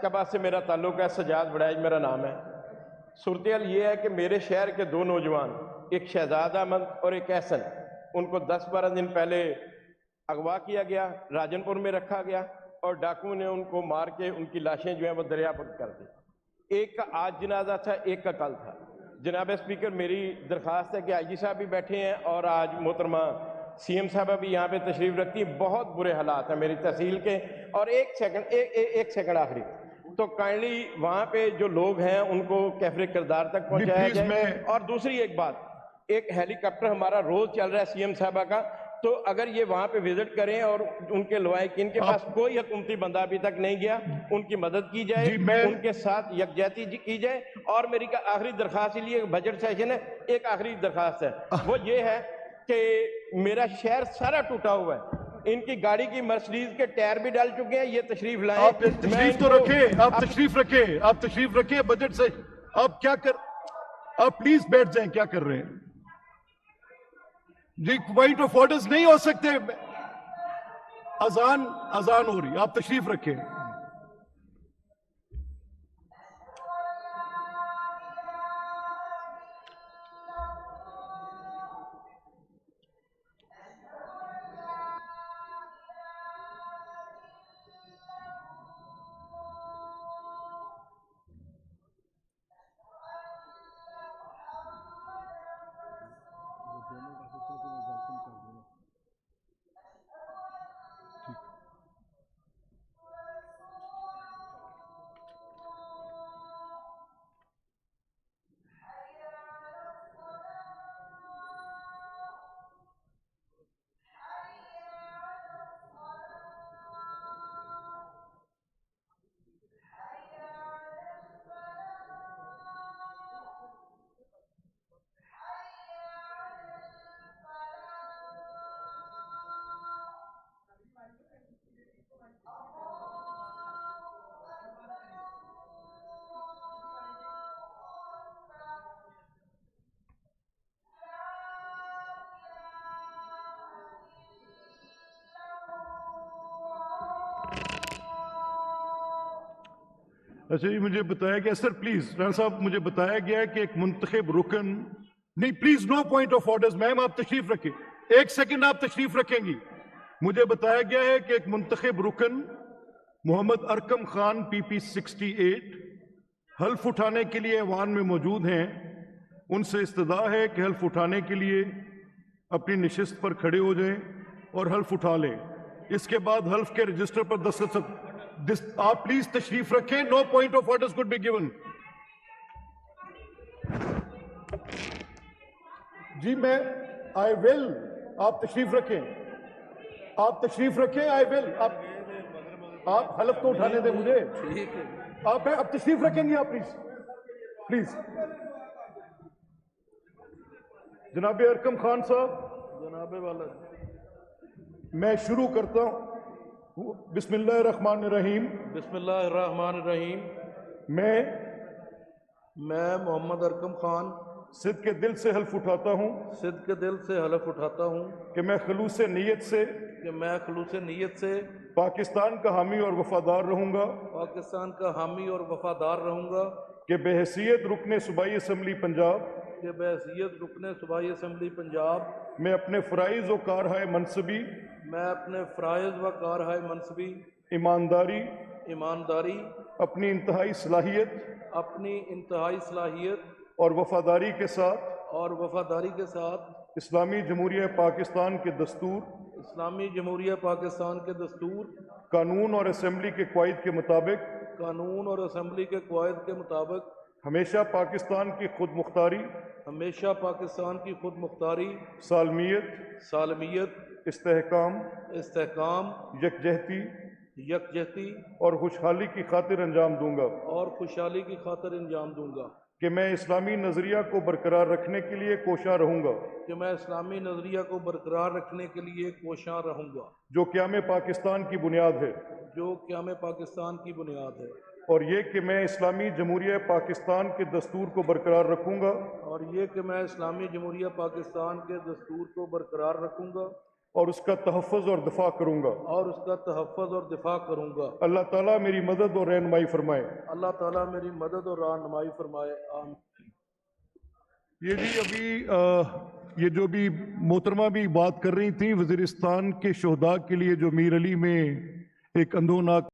आबाद से मेरा ताल्लुक है, सजाद बड़ैज मेरा नाम है। सूरत ये है कि मेरे शहर के दो नौजवान, एक शहजाद अहमद और एक एहसन, उनको 10-12 दिन पहले अगवा किया गया, राजनपुर में रखा गया और डाकुओं ने उनको मार के उनकी लाशें जो हैं वो दरिया पर कर दी। एक का आज जनाजा था, एक का कल था। जनाब स्पीकर, मेरी दरख्वास्त है कि आईजी साहब भी बैठे हैं और आज मोहतरमा सीएम साहबा भी यहाँ पे तशरीफ रखती है। बहुत बुरे हालात हैं मेरी तहसील के। और एक सेकंड आखिरी, तो काइंडली वहाँ पे जो लोग हैं उनको कैफरे किरदार तक पहुँचाया जाए। और दूसरी एक बात, एक हेलीकॉप्टर हमारा रोज चल रहा है सीएम साहबा का, तो अगर ये वहाँ पे विजिट करें और उनके लवाहिकीन के पास कोई हुकूमती बंदा अभी तक नहीं गया, उनकी मदद की जाए, उनके साथ यकजहती की जाए। और मेरी आखिरी दरख्वास्त, लिए बजट सेशन है, एक आखिरी दरख्वास्त है, वो ये है कि मेरा शहर सारा टूटा हुआ है, इनकी गाड़ी की मर्सिडीज के टायर भी डाल चुके हैं, ये तशरीफ लाएं। आप तशरीफ तो रखें, आप तशरीफ रखें बजट से। आप क्या कर, आप प्लीज बैठ जाएं, क्या कर रहे हैं जी? पॉइंट ऑफ ऑर्डर्स नहीं हो सकते। अजान हो रही, आप तशरीफ रखें। अच्छा जी, मुझे बताया गया, सर प्लीज राणा साहब, मुझे बताया गया है कि एक मुंतखब रुकन, नहीं please no point of orders. Ma'am आप तशरीफ रखें, एक सेकंड आप तशरीफ रखेंगी। मुझे बताया गया है कि एक मुंतखब रुकन मोहम्मद अरकम खान PP 68 हल्फ उठाने के लिए ऐवान में मौजूद हैं। उनसे इस्तदा है कि हल्फ उठाने के लिए अपनी नशिस्त पर खड़े हो जाएं और हल्फ उठा लें। इसके बाद हल्फ के रजिस्टर पर दस्तखत। आप प्लीज तशरीफ रखें, no point of orders could be given. जी मैं आई विल, आप तशरीफ रखें, आप तशरीफ रखें, आई विल। आप हलफ तो उठाने दें मुझे, आप तशरीफ रखेंगे आप प्लीज। जनाब अरकम खान साहब, जनाब वाला, मैं शुरू करता हूं। बिस्मिल्लाहिर्रहमानिर्रहीम। बिस्मिल्लाहिर्रहमानिर्रहीम। मैं मोहम्मद अरकम खान सिद्ध के दिल से हल्फ उठाता हूँ, सिद्ध के दिल से हल्फ उठाता हूँ कि मैं खलूस नीयत से पाकिस्तान का हामी और वफादार रहूंगा, पाकिस्तान का हामी और वफादार रहूंगा, कि बहैसियत रुकने सूबाई असम्बली पंजाब, कि बहैसियत रुकने सूबाई असम्बली पंजाब मैं अपने फ़राइज़ व कारहाय मनसबी, मैं अपने फ़राइज़ व कारहाय मनसबी, ईमानदारी, अपनी इंतहाई सलाहियत और वफादारी के साथ इस्लामी जमहूरिया पाकिस्तान के दस्तूर, इस्लामी जमहूरिया पाकिस्तान के दस्तूर, कानून और असम्बली के क़वाइद के मुताबिक, कानून और असम्बली के क़वाइद के मुताबिक हमेशा पाकिस्तान की खुद मुख्तारी, सालमियत, इस्तेहकाम, यकजहती और खुशहाली की खातिर अंजाम दूंगा, कि मैं इस्लामी नज़रिया को बरकरार रखने के लिए कोशां रहूंगा, जो क़याम पाकिस्तान की बुनियाद है, और ये कि मैं इस्लामी जमहूरिया पाकिस्तान के दस्तूर को बरकरार रखूंगा, اور اس کا تحفظ اور دفاع کروں گا. اور اس کا تحفظ اور دفاع کروں گا. اللہ تعالیٰ میری مدد اور رہنمائی فرمائے. اللہ تعالیٰ میری مدد اور رہنمائی فرمائے. آمین. یہ جی ابھی یہ جو بھی محترمہ بھی بات کر رہی تھی وزیرستان کے شہداء کے لیے جو میر علی میں ایک اندھوناک